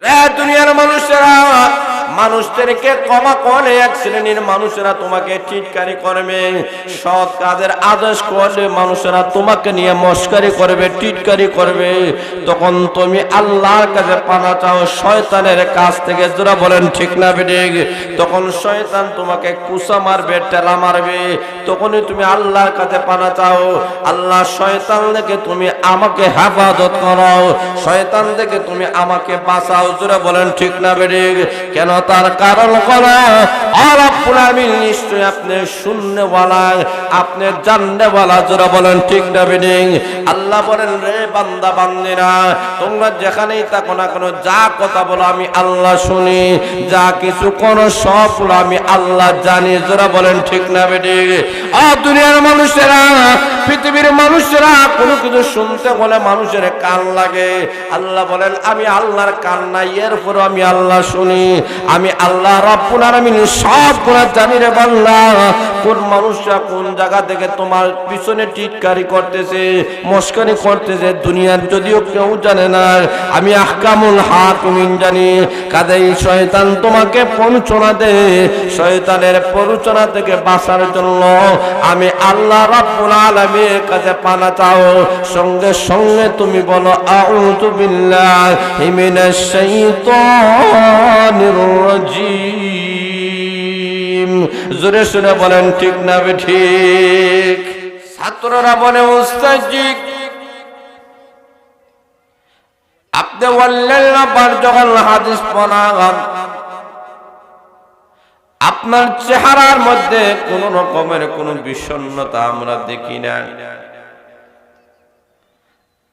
দুনিয়ার মানুষেরা মানুষদেরকে ক্ষমা করে, এক শ্রেণীর মানুষেরা তোমাকে টিটকারি করবে, সৎ কাজের আদেশ করলে মানুষেরা তোমাকে নিয়ে মস্কারি করবে, টিটকারি করবে। তখন তুমি আল্লাহর কাছে পানা চাও শয়তানের কাছ থেকে। যারা বলেন ঠিক না বেঠিক? তখন শয়তান তোমাকে কুসা মারবে, টেলা মারবে, তখনই তুমি আল্লাহর কাছে পানা চাও। আল্লাহ শয়তান থেকে তুমি আমাকে হেফাজত করো, শয়তান থেকে তুমি আমাকে বাঁচাও। যারা বলেন ঠিক না বেঠিক? কেন? তার কারণ হলো রব্বুল আলামিন নিশ্চয়ই আপনি শুননেওয়ালা, আপনি জাননেওয়ালা। যারা বলেন ঠিক না বেঠিক? আল্লাহ বলেন, রে বান্দা বান্দিরা, তোমরা যেখানেই থাকো না কেন, যা কথা বলো আমি আল্লাহ শুনি, যা কিছু করো সবগুলো আমি আল্লাহ জানি। যারা বলেন ঠিক না বেঠিক? দুনিয়ার মানুষেরা, পৃথিবীর মানুষেরা কোনো কিছু শুনতে বলে মানুষের কান লাগে। আল্লাহ বলেন, আমি আল্লাহর কান নাই, এরপরও আমি আল্লাহ শুনি। আমি আল্লাহ রব্বুল আলামিন সবগুলো জানি রে বান্দা। কোন মানুষরা কোন জায়গা থেকে তোমার পিছনে টিটকারি করতেছে, মস্কারি করতেছে, দুনিয়ার যদিও কেউ জানে না, আমি আহকামুল হাকিমিন জানি। কাজেই শয়তান তোমাকে প্ররোচনা দেয়, শয়তানের প্ররোচনা থেকে বাঁচার জন্য আমি আল্লাহ রব্বুল আলামিনের কাছে পানা চাও। সঙ্গে সঙ্গে তুমি বলো, আউযু বিল্লাহি মিনাশ শাইতানির রাজিম। জোরে শুনে বলেন ঠিক না বেঠিক? ছাত্ররা বলে, উস্তাদজি আপনি বললেন না বার যখন হাদিস পড়ান আপনার চেহারার মধ্যে কোন রকমের কোন বিষণ্ণতা আমরা দেখি না।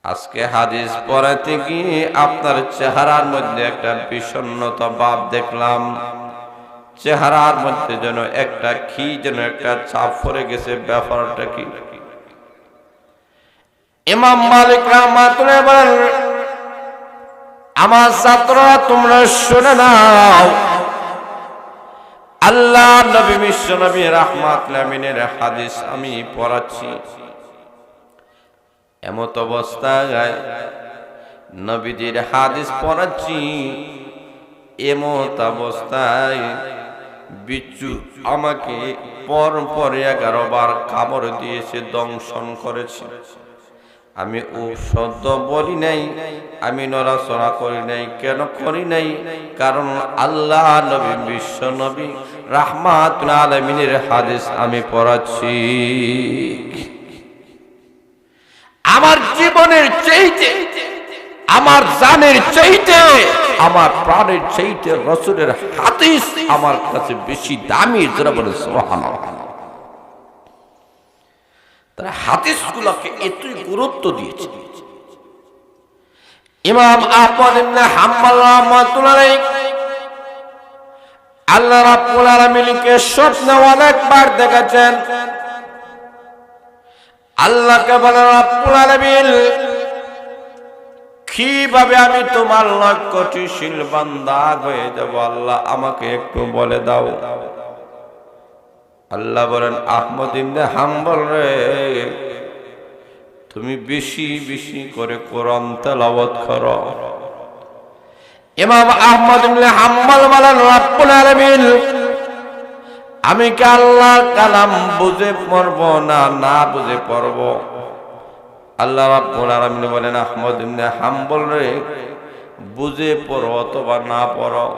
আজকে হাদিস পড়াতে গিয়ে আপনার চেহারার মধ্যে একটা বিষণ্ণতা ভাব দেখলাম, চেহারার মধ্যে যেন একটা কি যেন একটা চাপ পড়ে গেছে। ব্যাপারটা কি? ইমাম মালিক রাহমাতুল্লাহ বলেন, আমার ছাত্ররা তোমরা শুনে নাও, আল্লাহ নবী বিশ্ব নবী রাহমাতুল আমিনের হাদিস আমি পড়াচ্ছি। এমত অবস্থায় নবীজির হাদিস পড়াচ্ছি, এমত অবস্থায় বিচ্ছু আমাকে পর 11 বার কামড় দিয়েছে, দংশন করেছে। আমি ঔষধ বলি নাই, আমি নড়াচড়া করি নাই। কেন করি নাই? কারণ আল্লাহ নবী বিশ্ব নবী রাহমাতুল আলামিনের হাদিস আমি পড়াচ্ছি। আমার জীবনের চাইতে, আমার জানের চাইতে, আমার প্রাণের চাইতে রাসূলের হাদিস আমার কাছে বেশি দামি। যারা বলে সুবহানাল্লাহ, তারা হাদিসগুলোকে এতই গুরুত্ব দিয়েছে। ইমাম আহমদ ইবনে হাম্বল রাহমাতুল্লাহ আলাইহি আল্লাহ রাব্বুল আলামিনকে স্বপ্নে অনেকবার দেখেছেন। আল্লাহকে বলে, রাব্বুল আলামিন কিভাবে আমি তোমার লক্ষ্যশীল বান্দা হয়ে যাব, আল্লাহ আমাকে একটু বলে দাও। আল্লাহ বলেন, আহমদ ইবনে হাম্বল রে, তুমি বেশি বেশি করে কোরআন তেলাওয়াত করো। ইমাম আহমদ ইবনে হাম্বল বলেন, রাব্বুল আলামিন আমি কি আল্লাহর কালাম বুঝে পড়ব না না বুঝে পড়ব? আল্লাহ রাব্বুল আলামিন বলেন, আহমদ ইবনে হাম্বল রে, বুঝে পড়ো অথবা না পড়ো।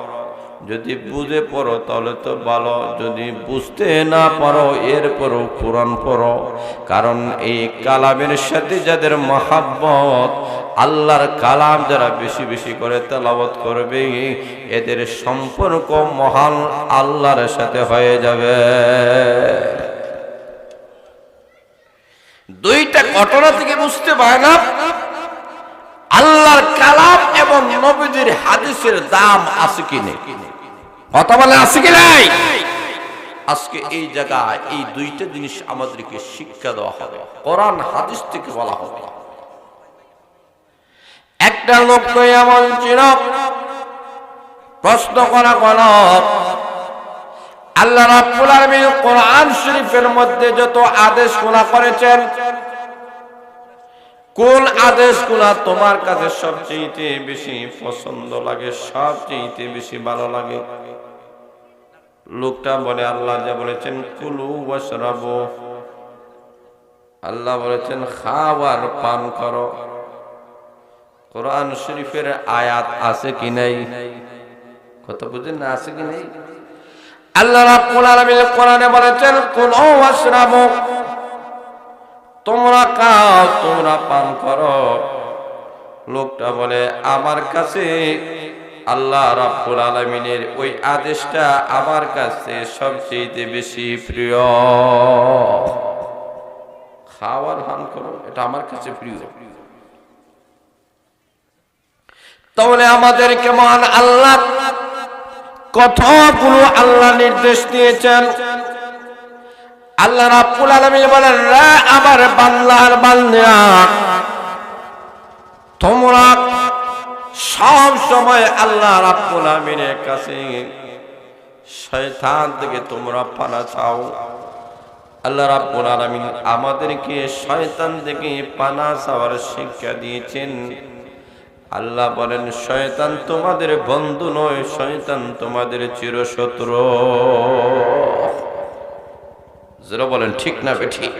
যদি বুঝে পড়ো তাহলে তো ভালো, যদি বুঝতে না পারো এরপরও কোরআন পড়ো। কারণ এই কালামের সাথে যাদের মহাব্বত, আল্লাহর কালাম যারা বেশি বেশি করে তেলাওয়াত করবে, এদের সম্পর্ক মহান আল্লাহর সাথে হয়ে যাবে। দুইটা ঘটনা থেকে বুঝতে পারে না আল্লাহর কালাম এবং নবীজির হাদিসের দাম আছে কি নেই। কথা বলে আছে কি নাই? আজকে এই জায়গায় এই দুইটা জিনিস আমাদেরকে শিক্ষা দেওয়া হবে, কোরআন হাদিস থেকে বলা হবে। একটা লোককে এমন ছিল, প্রশ্ন করা হল, আল্লাহ রাব্বুল আলামিন কোরআন শরীফের মধ্যে যত আদেশ করেছেন, কোন আদেশগুলা তোমার কাছে সবচেয়ে বেশি পছন্দ লাগে, সবচেয়ে বেশি ভালো লাগে? লোকটা বলে আল্লাহ যা বলেছেন কুলু ওয়াশরাবু, আল্লাহ বলেছেন খাও আর পান করো। কোরআন শরীফের আয়াত আছে কি নাই? কথা বুঝেন না, আছে কি নাই? আল্লাহ রাব্বুল আলামিন কোরআনে বলেছেন কুলু ওয়াশরাবু, তোমরা খাও তোমরা পান করো। লোকটা বলে আমার কাছে আল্লাহ রাব্বুল আলামিনের ওই আদেশটা আমার কাছে সবচেয়ে বেশি প্রিয়। খাওয়ার পান করো, এটা আমার কাছে প্রিয়। তাহলে আমাদেরকে মহান আল্লাহ কতগুলো আল্লাহ নির্দেশ দিয়েছেন। আল্লাহ রাব্বুল আলামিন বলেন রে আমার বান্দার বান্দিয়া, তোমরা সব সময় আল্লাহ রাব্বুল আলামিনের কাছে শয়তান থেকে তোমরা পানা চাও। আল্লাহ রাব্বুল আলামিন আমাদেরকে শয়তান থেকে পানা চাওয়ার শিক্ষা দিয়েছেন। আল্লাহ বলেন শয়তান তোমাদের বন্ধু নয়, শয়তান তোমাদের চিরশত্রু। যারা বলেন ঠিক না বেঠিক?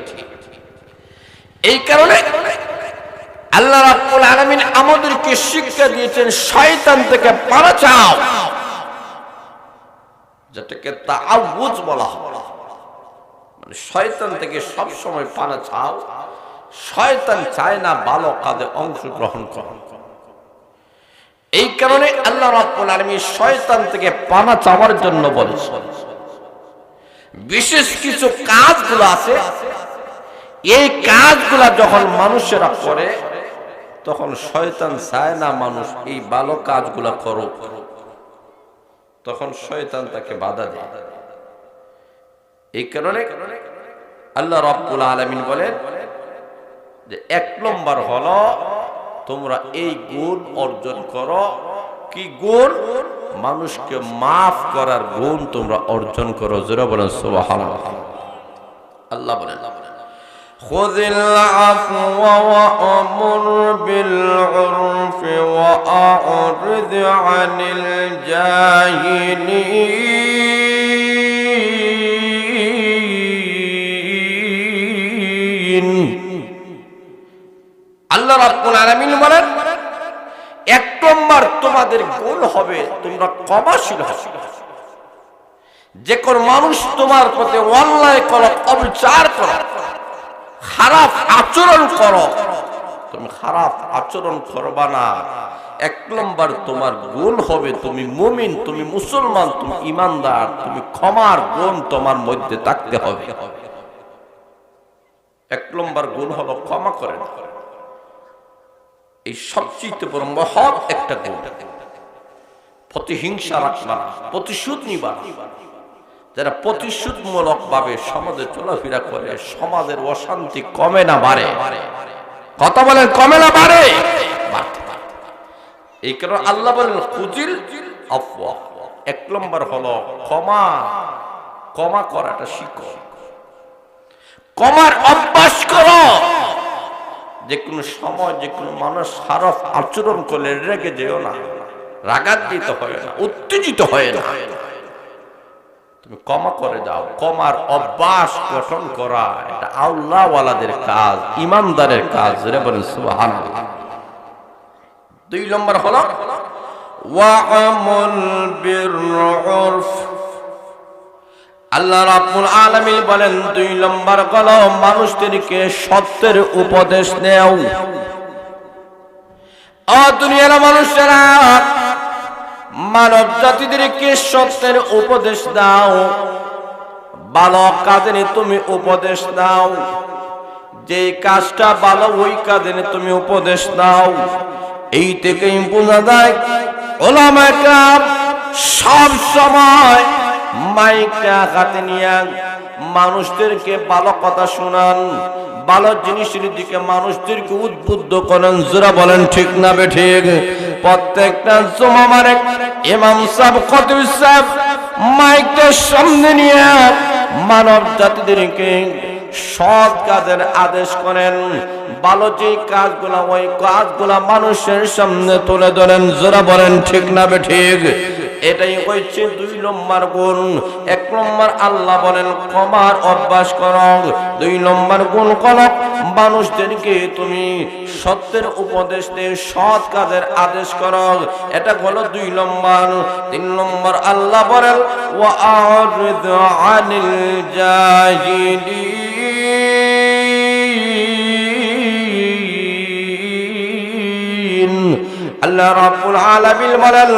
এই কারণে আল্লাহ রাব্বুল আলামিন আমাদেরকে শিক্ষা দিয়েছেন শয়তান থেকে পানা চাও, যেটাকে তাআউযুজ বলা হয়। মানে শয়তান থেকে সব সময় পানা চাও। শয়তান চায় না ভালো কাজে অংশগ্রহণ করো। এই কারণে আল্লাহ রাব্বুল আলামিন শয়তান থেকে পানা চাওয়ার জন্য বলেছেন। বিশেষ কিছু কাজগুলো আছে, এই কাজগুলা যখন মানুষেরা করে তখন শয়তান চায় না মানুষ এই ভালো কাজগুলা করো, তখন শয়তান তাকে বাধা দেয়। এই কারণে আল্লাহ রাব্বুল আলামিন বলেন যে এক নম্বর হলো তোমরা এই গুণ অর্জন করো। কি গুণ? মানুষকে মাফ করার গুণ তোমরা অর্জন করো। যারা বলেন সুবহানাল্লাহ। আল্লাহ বলেন খুযিল আফওয়া ওয়া আমুর বিল উরফি ওয়া আ'রিদ আনিল জাহিলিন। আল্লাহ রাব্বুল আলামিন বলেন এক নম্বর তোমাদের গুণ হবে তোমরা ক্ষমাশীল হবে। যে কোন মানুষ তোমার প্রতি অন্যায় করো, অবিচার করো, খারাপ আচরণ করো, তুমি খারাপ আচরণ করবা না। এক নম্বর তোমার গুণ হবে তুমি মুমিন, তুমি মুসলমান, তুমি ইমানদার, তুমি ক্ষমার গুণ তোমার মধ্যে থাকতে হবে। এক নম্বর গুণ হলো ক্ষমা করে না। এই সবচেয়ে বড় মহৎ একটা গুণ। প্রতিহিংসা রাখবা না, প্রতিশোধ নিবা না। যারা প্রতিশোধমূলক ভাবে সমাজে চলাফেরা করে সমাজের অশান্তি কমে না বাড়ে। কথা বলেন কমে না বাড়ে? এই কারণে আল্লাহ বলেন খুযিল আফওয়া। এক নম্বর হলো ক্ষমা। ক্ষমা করাটা শিখো, ক্ষমার অভ্যাস করো। যে কোনো সময় যে কোনো মানুষ খারাপ আচরণ করলে রেগে যেও না, রাগান্বিত হয় না, উত্তেজিত হয় না, তুমি ক্ষমা করে দাও। ক্ষমার অভ্যাস গঠন করা এটা আল্লাহওয়ালাদের কাজ, ইমানদারের কাজ। রে বলেন সুবহানাল্লাহ। দুই নম্বর হলো ওয়া'মুল বিল উরফ। আল্লাহ রাব্বুল আলামিন বলেন দুই নম্বর হলো মানুষদেরকে সত্যের উপদেশ দাও। ও দুনিয়ার মানুষেরা, মানব জাতিদেরকে সত্যের উপদেশ দাও, ভালো কাজে তুমি উপদেশ দাও। যে কাজটা ভালো ওই কাজে তুমি উপদেশ দাও। এই থেকেই বোঝা যায় উলামায়ে কেরাম সব সময় মাইকটা হাতে নিয়ে মানুষদেরকে ভালো কথা শোনান, ভালো জিনিসের দিকে মানুষদেরকে উদ্বুদ্ধ করেন। যারা বলেন ঠিক না বেঠিক? প্রত্যেকটা জুমা মানে ইমাম সাহেব, খতিব সাহেব মাইকটার সামনে নিয়ে মানব জাতিদেরকে সৎ কাজের আদেশ করেন, ভালো যে কাজগুলা ওই কাজগুলা মানুষের সামনে তুলে ধরেন। যারা বলেন ঠিক না বেঠিক? এটাই হচ্ছে 2 নম্বর গুণ। 1 নম্বর আল্লাহ বলেন ক্ষমার অভ্যাস করো। 2 নম্বর গুণ হলো মানুষদেরকে তুমি সত্যের উপদেশ দিয়ে সৎ কাজের আদেশ করো। এটা হলো 2 নম্বর। 3 নম্বর আল্লাহ বলেন ওয়া আ'রিদ আনিল জাহিলিন। আল্লাহ রাব্বুল আলামিন বলেন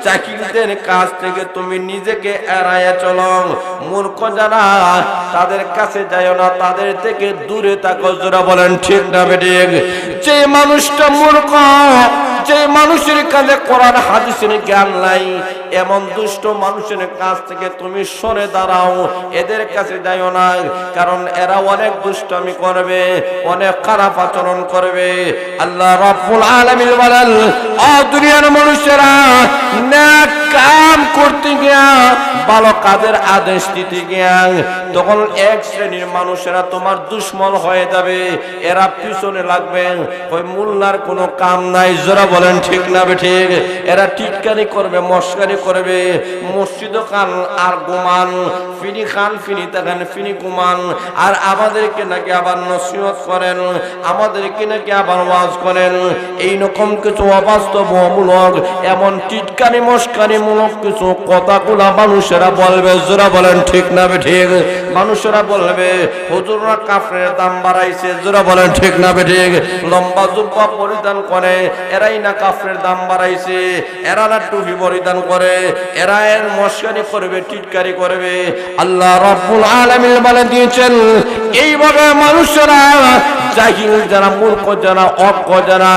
জাহিলদের কাছ থেকে তুমি নিজেকে এড়াইয়া চলো। মূর্খ যারা তাদের কাছে যাও না, তাদের থেকে দূরে থাকো। যারা বলেন ঠিক না বেঠিক? যে মানুষটা মূর্খ, যে মানুষের কাছে কোরআন হাদিসের জ্ঞান নাই, এমন দুষ্ট মানুষের কাছ থেকে তুমি সরে দাঁড়াও। এদের কাছে যাও না, কারণ এরা অনেক দুষ্টামি করবে, অনেক খারাপ আচরণ করবে। আল্লাহ রাব্বুল আলামিন বলেন ও দুনিয়ার মানুষেরা, নেক কাম করতে গিয়া, ভালো কাজের আদেশ দিতে গিয়া তখন এক শ্রেণীর মানুষেরা তোমার দুশ্মন হয়ে যাবে। এরা পিছনে লাগবে, ওই মোল্লার কোনো কাম নাই। যারা বলেন ঠিক না বেঠিক? এরা টিটকারি করবে, মস্কারি করবে, মসজিদ খান আর ঘুমান, ফিনি খান ফিনি তাকান ফিনি ঘুমান, আর আমাদেরকে নাকি আবার নসিহত করেন, আমাদেরকে নাকি আবার ওয়াজ করেন। এইরকম কিছু অবাস্তবমূলক এমন টিটকারি মস্কারি মূলক কিছু কথাগুলা মানুষেরা বলবে। যারা বলেন ঠিক না বেঠিক? মানুষেরা বলবে হুজুররা কাফনের দাম বাড়াইছে। যারা বলেন ঠিক না বেঠিক? লম্বা জুব্বা পরিধান করে এরাই না কাফনের দাম বাড়াইছে, এরা না টুপি পরিধান করে, এরা এর মস্কারি করবে, টিটকারি করবে। আল্লাহ রাব্বুল আলামিন বলে দিয়েছেন এইভাবে মানুষেরা, জাহিল যারা, মূর্খ যারা, অজ্ঞ যারা,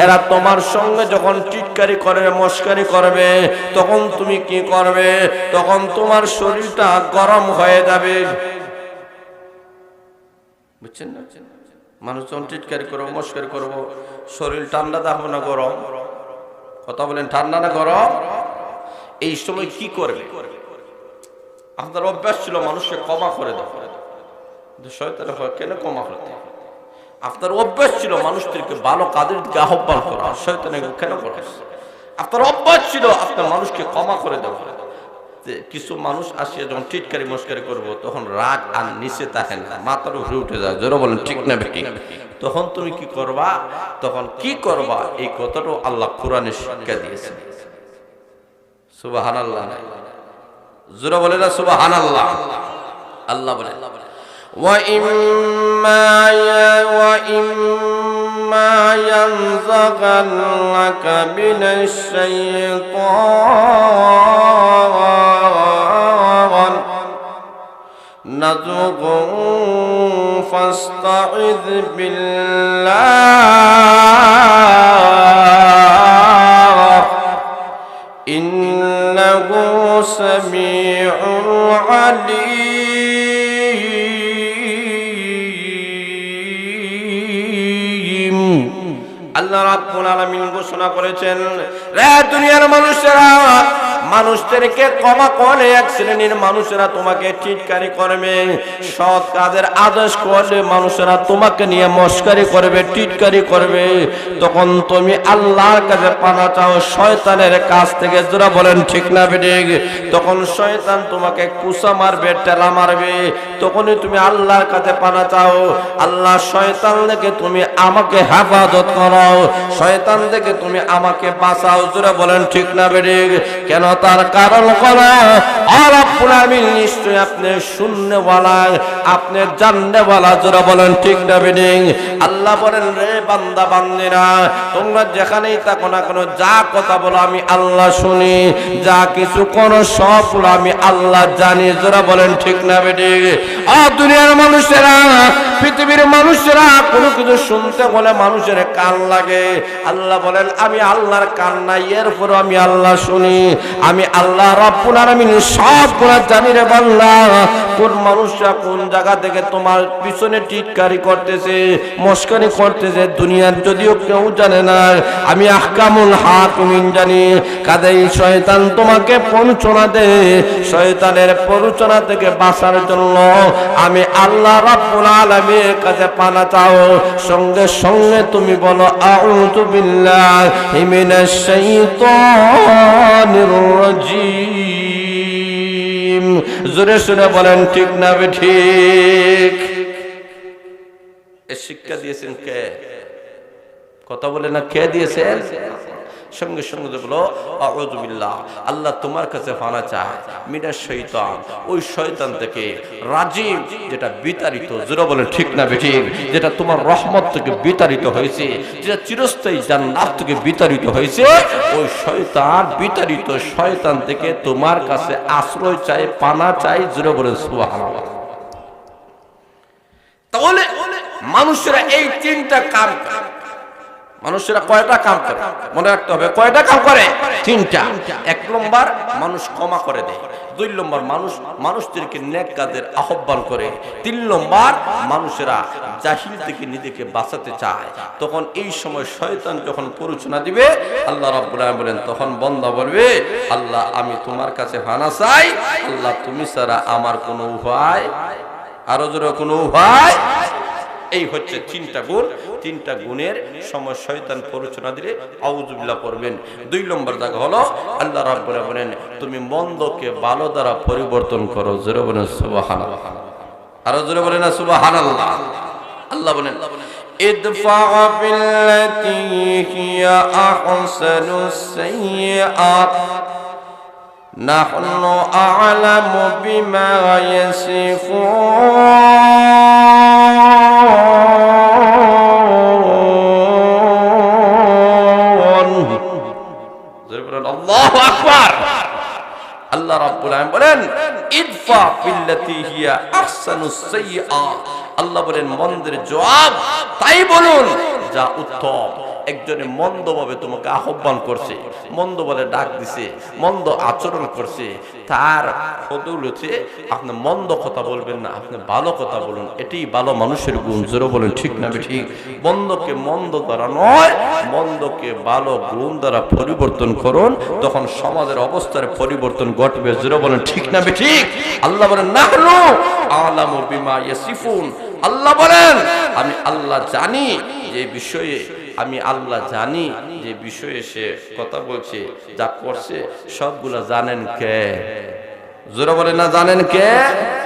এরা তোমার সঙ্গে যখন টিটকারি করবে, মস্কারি করবে, তখন তুমি কি করবে? তখন তোমার শরীরটা গরম হয়ে যাবে। বুঝছেন না? মানুষ যখন টিটকারি করবো, মস্কারি করবো, শরীর ঠান্ডা থাকবে না গরম? কথা বলেন, ঠান্ডা না গরম? এই সময় কি করবে? আপনার অভ্যাস ছিল মানুষকে ক্ষমা করে দাও, শয়তানের ভয় কেন ক্ষমা করতে? আপনার অভ্যাস ছিল মানুষদেরকে ভালো কাজের দিকে আহ্বান করা, শয়তানের কেন করা? আপনার অভ্যাস ছিল আপনার মানুষকে ক্ষমা করে দেওয়া। কিছু মানুষ আসিয়া যখন টিটকারি মস্কারি করবো, তখন রাগ আর নিচে থাকে না, মাথার উপরে উঠে যায়। জোরে বলেন ঠিক না বেঠিক? তখন তুমি কি করবা? তখন কি করবা? এই কথাটাও আল্লাহ কোরআনে শিক্ষা দিয়েছেন। সুবহানাল্লাহ। জোরে বলে না সুবহানাল্লাহ। আল্লাহ বলে وَإِمَّا يَنزَغَنَّكَ مِنَ الشَّيْطَانِ نَزْغٌ فَاسْتَعِذْ بِاللَّهِ إِنَّهُ سَمِيعٌ عَلِيمٌ। আল্লাহ রাব্বুল আলামিন ঘোষণা করেছেন, রে দুনিয়ার মানুষেরা, মানুষদেরকে ক্ষমা করে। এক শ্রেণীর মানুষেরা তোমাকে টিটকারি করবে, সৎ কাজের আদেশ করলে মানুষেরা তোমাকে নিয়ে মস্কারি করবে, টিটকারি করবে। তখন তুমি আল্লাহর কাছে পানা চাও শয়তানের কাছ থেকে। যারা বলেন ঠিক না বেঠিক? তখন শয়তান তোমাকে কুসা মারবে, টেলা মারবে, তখনই তুমি আল্লাহর কাছে পানা চাও। আল্লাহ শয়তান থেকে তুমি আমাকে হেফাজত করো, শয়তান থেকে তুমি আমাকে বাঁচাও। যারা বলেন ঠিক না বেঠিক? কেন? তার কারণ হলো রব্বুল আলামিন নিশ্চয় আপনি শূন্যওয়ালা, আপনি জান্নাতওয়ালা। যারা বলেন ঠিক না বেঠিক? আল্লাহ বলেন রে বান্দা বান্দিরা, তোমরা যেখানেই থাকো না কেন, যা কথা বলো আমি আল্লাহ শুনি, যা কিছু করো সবগুলো আমি আল্লাহ জানি। যারা বলেন ঠিক না বেঠিক? দুনিয়ার মানুষেরা, পৃথিবীর মানুষেরা কোনো কিছু শুনতে বলে মানুষের কান লাগে। আল্লাহ বলেন আমি আল্লাহর কান নাই, এরপর আমি আল্লাহ শুনি। আমি আল্লাহ রাব্বুল আলামিন সব গুলো জানি রে বান্দা। কোন মানুষরা কোন জায়গা থেকে তোমার পিছনে টিটকারি করতেছে, মস্কারি করতেছে, দুনিয়ার যদিও কেউ জানে না, আমি আহকামুল হাকিমিন জানি। কাজেই শয়তান তোমাকে প্ররোচনা দেয়, শয়তানের প্ররোচনা থেকে বাঁচার জন্য আমি আল্লাহ রাব্বুল আলামিনের কাছে পানা চাও। সঙ্গে সঙ্গে তুমি বলো আউযু বিল্লাহি মিনাশ শাইতানির রাজিম। জোরে শুনে বলেন ঠিক না ঠিক? এ শিক্ষা দিয়েছেন কে? কথা বলে না কে দিয়েছেন? সঙ্গে সঙ্গে বলো আউযু বিল্লাহ, আল্লাহ তোমার কাছে পানা চায় মিনাশ শয়তান, ওই শয়তান থেকে, রাজিম যেটা বিতাড়িত, জোরে বলেন ঠিক না ঠিক? যেটা তোমার রহমত থেকে বিতাড়িত হয়েছে, যেটা চিরস্থায়ী জান্নাত থেকে বিতাড়িত হয়েছে, ওই শয়তান, বিতাড়িত শয়তান থেকে তোমার কাছে আশ্রয় চাই, পানা চাই, জোরে বলেন সুবহানাল্লাহ। তাহলে মানুষেরা এই তিনটা কাম করে। মানুষেরা কয়টা কাম করে মনে রাখতে হবে? কয়টা কাম করে? তিনটা। এক নম্বর, মানুষ ক্ষমা করে দেয়। দুই নম্বর, মানুষদেরকে নেক কাজের আহ্বান করে। তিন নম্বর, মানুষেরা জাহিল থেকে নিজেকে বাঁচাতে চায়। তখন এই সময় শয়তান যখন প্ররোচনা দিবে, আল্লাহ রাব্বুল আলামিন বলেন, তখন বান্দা বলবে আল্লাহ আমি তোমার কাছে পানা চাই, আল্লাহ তুমি ছাড়া আমার কোনো উপায়, আরো জোরে কোনো উপায়। এই হচ্ছে তিনটা গুণ। তিনটা গুণের সময় শয়তান প্ররোচনা দিলে আউযু বিল্লাহ পড়বেন। দুই নম্বর জায়গা হলো আল্লাহ রাব্বুল আলামিন বলেন তুমি মন্দকে ভালো দ্বারা পরিবর্তন করো, জোরে বলেন সুবহানাল্লাহ। আরো জোরে বলেন না সুবহানাল্লাহ। আল্লাহ বলেন ইদফা বিল্লাতী হিয়া আহসানুস সাইয়্যাত নাহনু আ'লামু বিমা ইয়াসিফুন। আল্লাহু আকবার। আল্লাহ রাব্বুল আলামিন বলেন ইদফা বিল্লাতী হিয়া আহসানুস সাইয়্যাত। আল্লাহ বলেন মন্দের জবাব তাই বলুন যা উত্তম। একজনে মন্দভাবে তোমাকে আহ্বান করছে, মন্দ বলে ডাক দিছে, মন্দ আচরণ করছে, তার বদৌলতে আপনি মন্দ কথা বলবেন না, আপনি ভালো কথা বলুন। এটাই ভালো মানুষের গুণ, জোরে বলেন ঠিক না ঠিক? মন্দকে মন্দ দ্বারা নয়, মন্দকে ভালো গুণ দ্বারা পরিবর্তন করুন, তখন সমাজের অবস্থার পরিবর্তন ঘটবে, জোরে বলেন ঠিক না ঠিক? আল্লাহ বলেন নাহনু আ'লামু বিমা ইয়াসিফুন। আল্লাহ বলেন আমি আল্লাহ জানি যে বিষয়ে, আমি আল্লাহ জানি যে বিষয়ে সে কথা বলছে, যা করছে সবগুলা জানেন কে? জোরে বলেন না জানেন কে?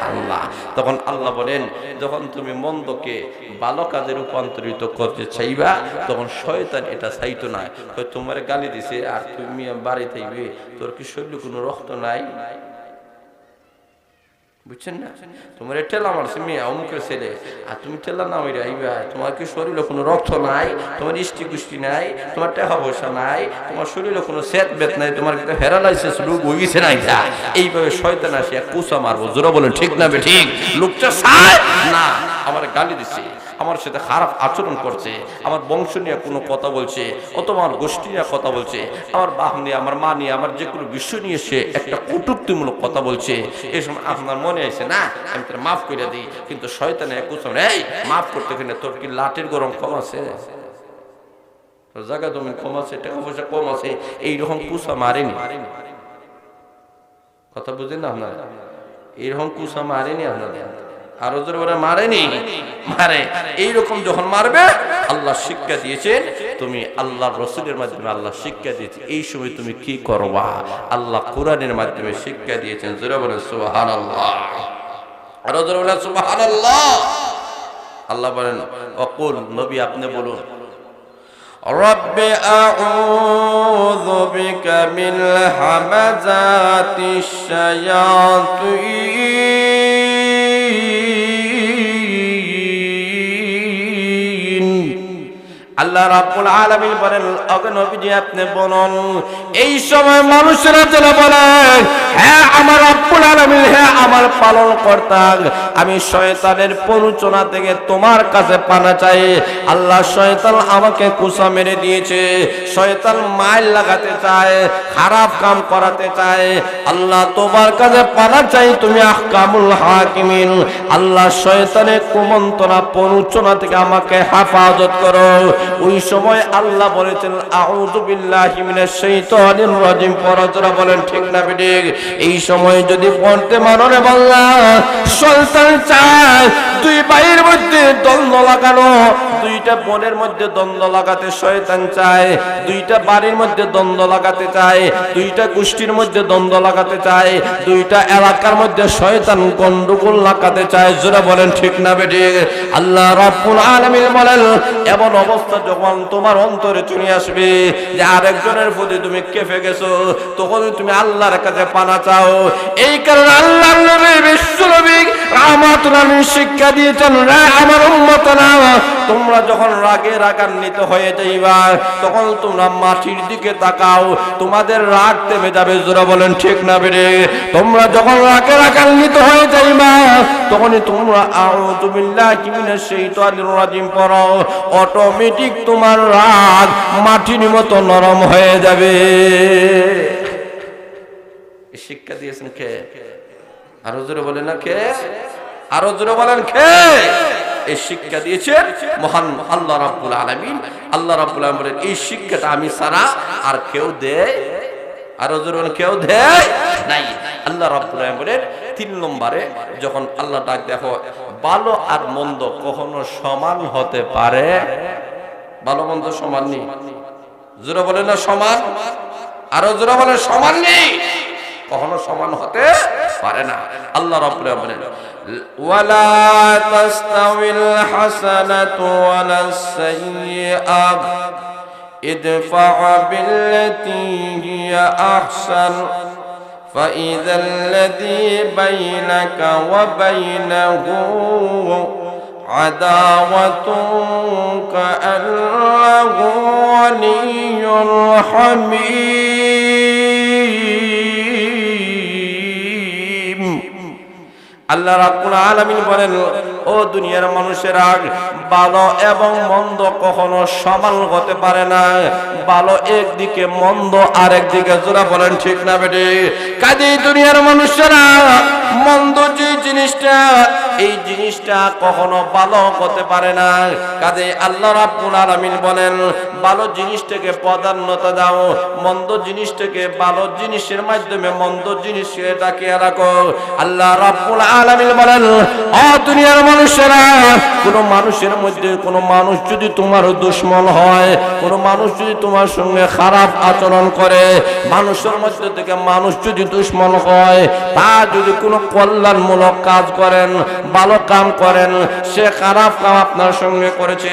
আল্লাহ। তখন আল্লাহ বলেন যখন তুমি মন্দকে ভালো কাজে রূপান্তরিত করতে চাইবা, তখন শয়তান এটা চাইতো না। তোমার গালি দিছে আর তুমি বাড়ি থাকবে, তোর কি শরীরে কোনো রক্ত নাই? বুঝছেন না? তোমার ঠেলা মারছে মেয়ে অমুকের ছেলে, আর তুমি ঠেলা না মেরে আইবা, তোমার কি শরীরে কোনো রক্ত নাই, তোমার ইষ্টি গুষ্টি নাই, তোমার টাকা পয়সা নাই, তোমার শরীরে কোনো সেট বেত নাই, তোমার প্যারালাইসিস রোগ হয়ে গেছে না, এইভাবে শয়তান আসে কুচা মারবো, জোরে বলেন ঠিক না ঠিক? লোকটা চায় না, আমার গালি দিছে, আমার সাথে খারাপ আচরণ করছে, আমার বংশ নিয়ে কোনো কথা বলছে, অথবা আমার গোষ্ঠী নিয়ে কথা বলছে, আমার বাপ নিয়ে, আমার মা নিয়ে, আমার যে কোনো বিষয় নিয়ে সে একটা কটূক্তিমূলক কথা বলছে, এই সময় আপনার মনে আছে না আমি তোর মাফ করে দিই, কিন্তু শয়তানে কুচন এই মাফ করতে কিনা তোর কি লাঠির গরম কম আছে, তোর জায়গা জমি কম আছে, টাকা পয়সা কম আছে, এইরকম কুচা মারেনি। কথা বুঝেন না আপনার? এইরকম কুচা মারেনি আপনাদের, আরো জোরে বলে মারেনি, মারে। এইরকম যখন মারবে আল্লাহ শিক্ষা দিয়েছেন, তুমি আল্লাহর রাসূলের মাধ্যমে আল্লাহ শিক্ষা দিয়েছে, এই সময় তুমি কি করবা? আল্লাহ কোরআনের মাধ্যমে শিক্ষা দিয়েছেন, জোরে বলে সুবহানাল্লাহ। আরো জোরে বলে সুবহানাল্লাহ। আল্লাহ বলেন অকুল, নবী আপনি বলুন রব্বি আউযু বিকা মিন হামাযাতিশ শায়াতিন আল্লাহ রাব্বুল আলামিন বলেন, ওগো নবীজি আপনি বলুন, এই সময় মানুষেরা যেন বলে, হ্যাঁ আমার রাব্বুল আলামিন, হ্যাঁ আমার পালনকর্তা, আমি শয়তানের প্ররোচনা থেকে তোমার কাছে পানা চাই। আল্লাহ শয়তান আমাকে কুসা মেরে দিয়েছে, শয়তান মাইল লাগাতে চায়, খারাপ কাম করাতে চায়, আল্লাহ তোমার কাছে পানা চাই, তুমি আহকামুল হাকিমিন। আল্লাহ শয়তানের কুমন্ত্রণা প্ররোচনা থেকে আমাকে হেফাজত করো। ওই সময় আল্লাহ বলেছেন, আউযু বিল্লাহি মিনাশ শাইতানির রাজিম। পরজরা বলেন ঠিক না বেঠিক? এই সময় যদি পড়তে মানো রে বাংলা, শয়তান চায় দুই ভাইয়ের মধ্যে দ্বন্দ্ব লাগানো, দুইটা বোনের মধ্যে দ্বন্দ্ব লাগাতে শয়তান চায়, দুইটা বাড়ির মধ্যে দ্বন্দ্ব লাগাতে চায়, দুইটা গোষ্ঠীর মধ্যে দ্বন্দ্ব লাগাতে চায়, দুইটা এলাকার মধ্যে শয়তান গন্ডগোল লাগাতে চায়। জোরে বলেন ঠিক না বেঠিক? আল্লাহ রাব্বুল আলামিন বলেন, এমন অবস্থা যখন তোমার অন্তরে চলে আসবে যে আরেকজনের প্রতি তুমি কেঁপে গেছো, তখন তুমি আল্লাহর কাছে পানা চাও। এই কারণে আল্লাহর নবী বিশ্বনবী রাহমাতুল আলামিন শিক্ষা দিয়েছেন, রে আমার উম্মতরা, তোমরা যখন রাগে রাগান্বিত হয়ে যাইবা তখন তোমরা মাটির দিকে তাকাও, তোমাদের রাগ থেমে যাবে। জোরে বলেন ঠিক না বেরে? তোমরা যখন রাগে রাগান্বিত হয়ে যাইবা তখনই তোমরা আউযু বিল্লাহি মিনাশ শাইতানির রাজিম পড়ো, অটোমেটিক তোমার রাগ মাটির মতো নরম হয়ে যাবে। শিক্ষা দিয়েছেন কে? আরো জোরে বলেন না কে? আরো জোরে বলেন কে? এই শিক্ষা দিয়েছেন মহান আল্লাহ রাব্বুল আলামিন। আল্লাহ রাব্বুল আলামিন বলেন, এই শিক্ষাটা আমি ছাড়া আর কেউ দেয়, আরো জোরে বলেন, কেউ দেয় নাই। আল্লাহ রাব্বুল আলামিন বলেন 3 নম্বরে যখন আল্লাহ ডাক, দেখো ভালো আর মন্দ কখনো সমান হতে পারে? ভালো মন্দ সমান নেই। জোরে বলেন না সমান? আরো জোরে বলেন সমান নেই, কখনো সমান হতে পারে না। আল্লাহ রাব্বুল আলামিন বলেন, ওয়ালা তাস্তাউিল হাসানাতু ওয়ালাস সাইয়্যিআত ইদফা বিল্লাতী হিয়া আহসান ফাইযাল্লাযী বাইনাকা ওয়া বাইনাহু আদাওয়াতুন কাআন্নাহু ওয়ালিয়্যুন হামীম। আল্লাহ রাব্বুল আলামিন বলেন, ও দুনিয়ার মানুষেরা, ভালো এবং মন্দ কখনো সমান হতে পারে না। ভালো একদিকে, মন্দ আরেক দিকে। জোরা বলেন ঠিক না বেটে? কাজেই দুনিয়ার মানুষেরা, মন্দ যে জিনিসটা, এই জিনিসটা কখনো ভালো হতে পারে না। কাজেই আল্লাহ রাব্বুল আলামিন বলেন, ভালো জিনিসটাকে প্রাধান্যতা দাও, মন্দ জিনিসটাকে ভালো জিনিসের মাধ্যমে মন্দ জিনিসকে ডাকিয়ে রাখো। আল্লাহ রাব্বুল আলামিন বলেন, ও দুনিয়ার মানুষেরা, কোন মানুষের মধ্যে কোন মানুষ যদি তোমার দুশমন হয়, কোন মানুষ যদি তোমার সঙ্গে খারাপ আচরণ করে, মানুষের মধ্যে থেকে মানুষ যদি দুশমন হয়, তা যদি কোনো কল্যাণমূলক কাজ করেন, ভালো কাম করেন, সে খারাপ কাম আপনার সঙ্গে করেছে,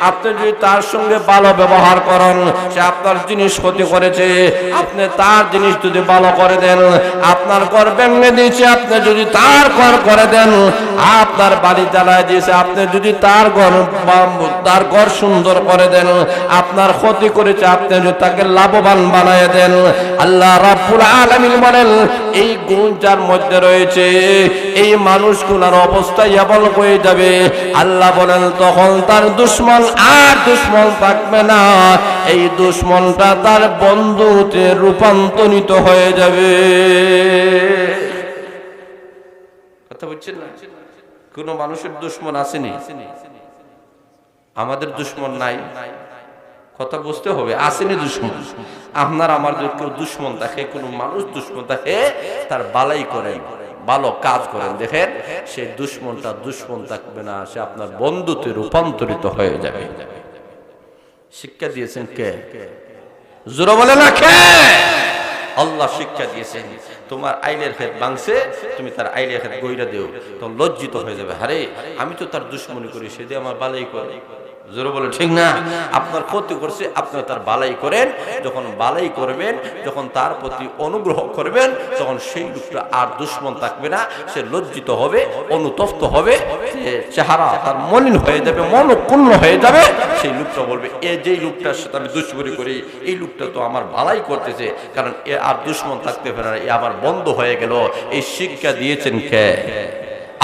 আপনি যদি তার সঙ্গে ভালো ব্যবহার করেন, সে আপনার জিনিস ক্ষতি করেছে, আপনি তার জিনিস যদি ভালো করে দেন, আপনার ঘর ভেঙে দিয়েছে, আপনি যদি তার ঘর করে দেন, আপনার বাড়ি জ্বালায় দিয়েছে, আপনি যদি তার ঘর সুন্দর করে দেন, আপনার ক্ষতি করেছে, আপনি যদি তাকে লাভবান বানায় দেন। আল্লাহ রাব্বুল আলামিন বলেন, এই গুণ যার মধ্যে রয়েছে, এই মানুষগুলোর অবস্থা এমন হয়ে যাবে, আল্লাহ বলেন তখন তার দুশমন আর দুশমন থাকবে না, এই দুশমনটা তার বন্ধুতে রূপান্তরিত হয়ে যাবে। কথা বুঝছেন না? কোন মানুষের দুশমন আসেনি, আমাদের দুশমন নাই। কথা বুঝতে হবে, আসেনি দুশমন। আপনার আমার যদি কেউ দুশমন থাকে, কোন মানুষ দুশমন থাকে, তার বালাই করেন, ভালো কাজ করেন, দেখেন সেই দুশমনটা দুশমন থাকবে না, সে আপনার বন্ধুতে রূপান্তরিত হয়ে যাবে। শিক্ষা দিয়েছেন কে? জোরে বলে না কে? আল্লাহ শিক্ষা দিয়েছেন। তোমার আইলের ক্ষেত ভাঙছে, তুমি তার আইলের ক্ষেত গইরা দেও, তখন লজ্জিত হয়ে যাবে, আরে আমি তো তার দুশমনি করি, সে দিয়ে আমার বালাই করে। জোরে বলে ঠিক না? আপনার ক্ষতি করছে, আপনি তার বালাই করেন। যখন বালাই করবেন, যখন তার প্রতি অনুগ্রহ করবেন, তখন সেই লোকটা আর দুশ্মন থাকবে না। সে লজ্জিত হবে, অনুতপ্ত হবে, চেহারা তার মলিন হয়ে যাবে, মনক্ষুণ্ণ হয়ে যাবে। সেই লোকটা বলবে, যেই লোকটার সাথে আমি দুশ্মনী করি, এই লোকটা তো আমার বালাই করতেছে, কারণ এ আর দুশ্মন থাকতে পারে না, এ আমার বন্ধ হয়ে গেল। এই শিক্ষা দিয়েছেন কে?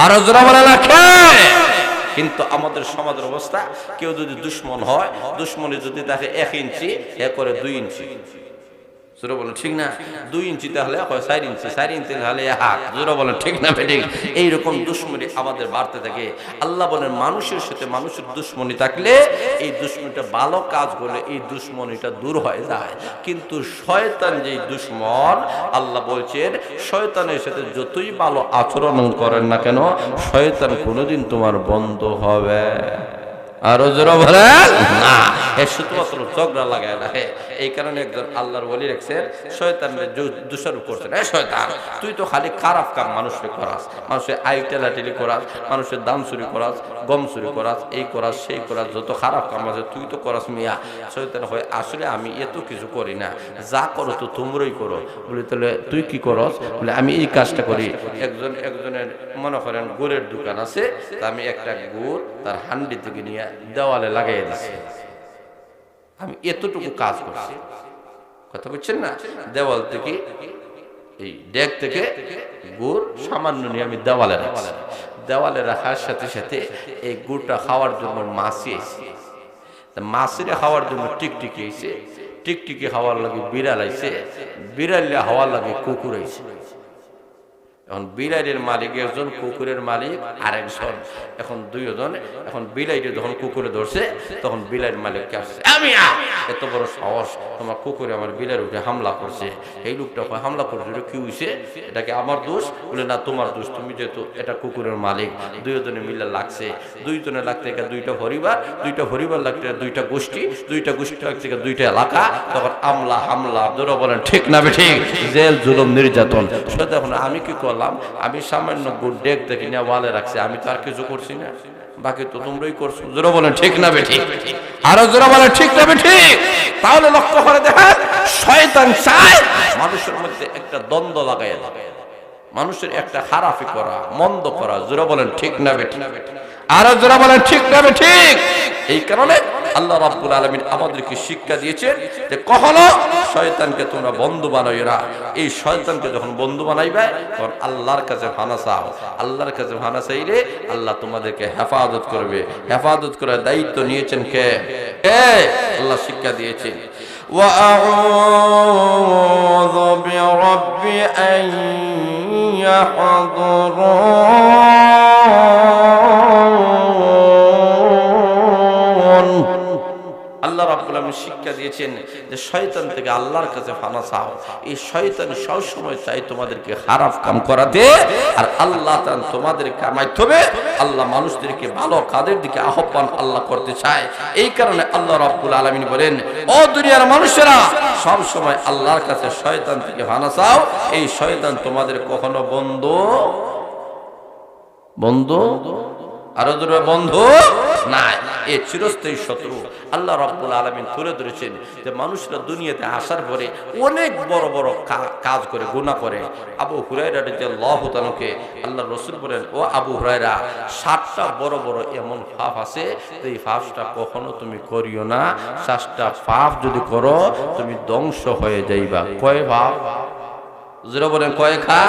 আরো জোরে বলে না কে? কিন্তু আমাদের সমাজের অবস্থা, কেউ যদি দুশ্মন হয়, দুশ্মনে যদি দেখে 1 ইঞ্চি, এ করে 2 ইঞ্চি। জোরে বলেন ঠিক না? 2 ইঞ্চি তাহলে হয় 4 ইঞ্চি, 4 ইঞ্চি তাহলে হাত। জোরে বলেন ঠিক না বেঠিক? এইরকম দুশ্মনী আমাদের বাড়তে থাকে। আল্লাহ বলেন মানুষের সাথে মানুষের দুশ্মনী থাকলে, এই দুশ্মনীটা ভালো কাজ করলে এই দুশ্মনীটা দূর হয়ে যায়। কিন্তু শয়তান যেই দুশ্মন, আল্লাহ বলছেন শয়তানের সাথে যতই ভালো আচরণ করেন না কেন, শয়তান কোনোদিন তোমার বন্ধ হবে। আরো জোরে বলেন না। এ শুধুমাত্র ঝগড়া লাগায় না। এই কারণে একজন আল্লাহর ওলি রাখছেন, শয়তানের দোষারোপ করছেন, এ শয়তান তুই তো খালি খারাপ কাম মানুষকে করাস, মানুষের টেলাটেলি করাস, মানুষের দাম চুরি করাস, গম চুরি করাস, এই করাস সেই করাস, যত খারাপ কাম আছে তুই তো করাস মিয়া। শয়তান হয় আসলে আমি এত কিছু করি না, যা করো তো তোমরাই করো। বলি তাহলে তুই কি করস? বলে আমি এই কাজটা করি। একজনের মনে করেন গুড়ের দোকান আছে, তা আমি একটা গুড় তার হান্ডি থেকে নিয়ে দেওয়ালে লাগাই দিছি। আমি এতটুকু কাজ করছি, কথা বুঝছেন না? দেওয়াল থেকে, এই ডেক থেকে গুড় সামান্য নিয়ে আমি দেওয়ালে রাখছি। দেওয়ালে রাখার সাথে সাথে এই গুড়টা খাওয়ার জন্য মাছি এসে, মাছের খাওয়ার জন্য টিকটিকি এসে, টিকটিকি খাওয়ার লাগে বিড়াল আইছে, বিড়ালে খাওয়ার লাগে কুকুর আইছে। এখন বিলাইয়ের মালিক একজন, কুকুরের মালিক আরেকজন, এখন দুইজন। এখন বিলাইটা যখন কুকুরে ধরছে, তখন বিলাইয়ের মালিককে আসছে, আমি এত বড় সাহস, তোমার কুকুরে আমার বিলাইয়ের উঠে হামলা করছে। এই লোকটা হামলা করছে, এটা কি হয়েছে? এটাকে আমার দোষ? বলে না, তোমার দোষ, তুমি যেহেতু এটা কুকুরের মালিক। দুইজনে মিলে লাগছে, দুইজনে লাগতে গেলে 2টা পরিবার, 2টা পরিবার লাগতে 2টা গোষ্ঠী, 2টা গোষ্ঠী লাগতে গেলে 2টা এলাকা, তখন আমলা হামলা। ধরো বলেন ঠিক না ঠিক? জেল, জুলুম, নির্যাতন। সেটা এখন আমি কি করলাম? আমি সামান্য গুড় ডেক থেকে নিয়ে ওয়ালে রাখছি, আমি তো আর কিছু করছি না, বাকি তো তোমরাই করছো। জোরে বলেন ঠিক না বেঠিক? আরো জোরে বলেন ঠিক না বেঠিক? তাহলে লক্ষ্য করে দেখেন, শয়তান চায় মানুষের মধ্যে একটা দ্বন্দ্ব লাগাইয়া দেয়, মানুষের একটা খারাপি করা, মন্দ করা। জোরে বলেন ঠিক না বেঠিক? আরো জোরে বলেন ঠিক না বেঠিক? এই কারণে আল্লাহ রাব্বুল আলামিন আমাদেরকে শিক্ষা দিয়েছেন যে কখনো শয়তানকে তোমরা বন্ধু বানাইও না। এই শয়তানকে যখন বন্ধু বানাইবে, তখন আল্লাহর কাছে ফানা চাও। আল্লাহর কাছে ফানা চাইলে আল্লাহ তোমাদেরকে হেফাজত করবে। হেফাজত করার দায়িত্ব নিয়েছেন কে? আল্লাহ শিক্ষা দিয়েছেন, ওয়া আউযু বিরাব্বি আন ইয়াহযুরুন। আল্লাহ রাব্বুল আলামিন শিক্ষা দিয়েছেন যে শয়তান থেকে আল্লাহর কাছে ফানা চাও। এই শয়তান সব সময় চাই তোমাদেরকে খারাপ কাম করাতে, আর আল্লাহ তাআলা তোমাদেরকে মাধ্যমে আল্লাহ মানুষদেরকে ভালো কাজের দিকে আহ্বান আল্লাহ করতে চায়। এই কারণে আল্লাহ রাব্বুল আলামিন বলেন, ও দুনিয়ার মানুষেরা, সব সময় আল্লাহর কাছে শয়তান থেকে ফানা চাও। এই শয়তান তোমাদের কখনো বন্ধু আরো দূরে বন্ধু না, এ চিরস্থায়ী শত্রু। আল্লাহ রাব্বুল আলামিন তুলে ধরেছেন যে মানুষরা দুনিয়াতে আসার পরে অনেক বড় বড় কাজ করে, গুনাহ করে। আবু হুরায়রা রাদিয়াল্লাহু তাআলাকে আল্লাহর রাসূল বলেন, ও আবু হুরায়রা, 7টা বড় বড় এমন পাপ আছে, এই পাপটা কখনো তুমি করিও না। 7টা পাপ যদি করো তুমি ধ্বংস হয়ে যাইবা। কয় পাপ? যারা বলেন কয় খা?